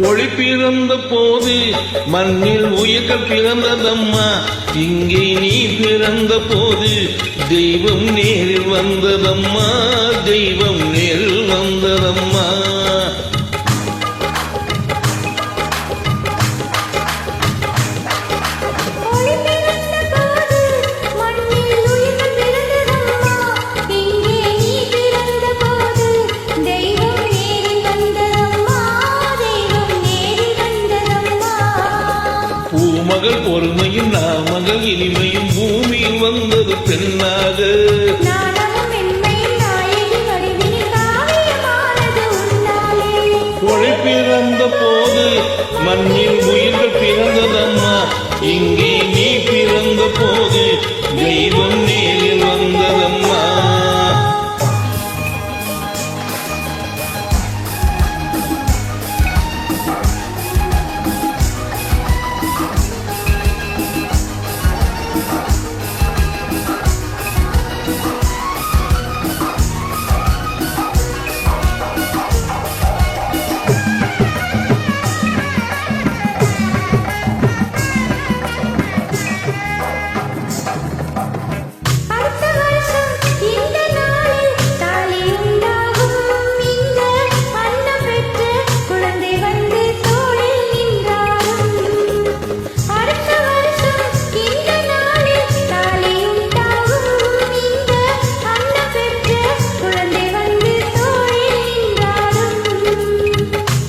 ஒளி பிறந்த போது மண்ணில் உயிர்கள் பிறந்ததம்மா. இங்கே நீ பிறந்த போது தெய்வம் நேரில் வந்ததம்மா, தெய்வம் நேரில் வந்ததம்மா. பூமகள் பொறுமையும் நாமகள் இனிமையும் பூமியில் வந்தது பெண்ணாக. ஒளி பிறந்த போது மண்ணில் உயிர்கள் பிறந்ததம்மா. இங்கே நீ பிறந்த போது தெய்வம் நேரில் வந்ததம்மா.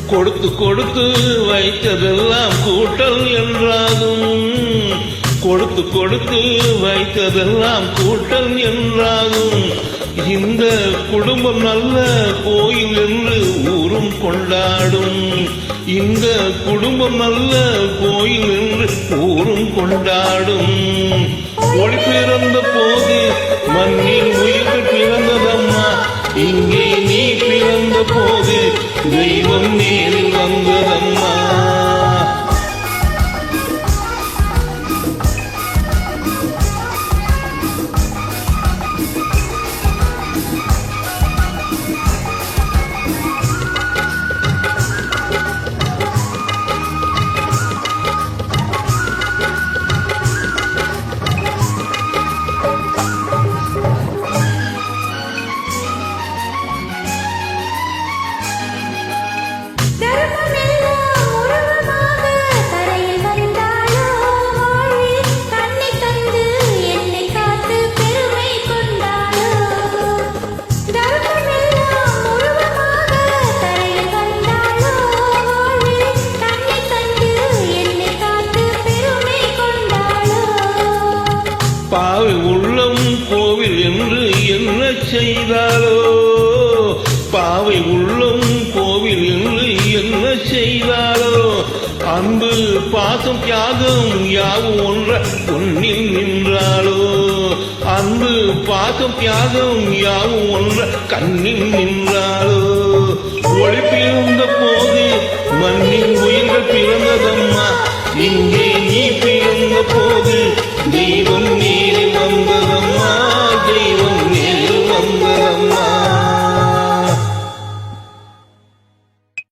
கொடுத்து கொடுத்து வைத்ததெல்லாம் கூட்டல் என்றாகும், கொடுத்து கொடுத்து வைத்ததெல்லாம் கூட்டல் என்றாகும். இந்த குடும்பம் நல்ல கோயில் என்று ஊரும் கொண்டாடும், இந்த குடும்பம் நல்ல கோயில் என்று ஊரும் கொண்டாடும். ஒளி பிறந்த போது மண்ணில் உயிர்கள் பிறந்ததம்மா. இங்கே நீ பிறந்த போது தெய்வம் நேரில் வந்ததம்மா. பாவை உள்ளம் கோவில் என்று என்ன செய்தாலோ, பாவை உள்ளம் கோவில் என்று என்ன செய்தாலோ, அன்பு பாசம் தியாகம் யாவும் ஒன்ற பொன்னில் நின்றாலோ, அன்பு பாசம் தியாகம் யாவும் ஒன்ற கண்ணில் நின்றாலோ. ஒளி பிறந்த போது மண்ணின் உயிர்கள் பிறந்ததம்மா. இங்கே நீ பிறந்த போது தெய்வம்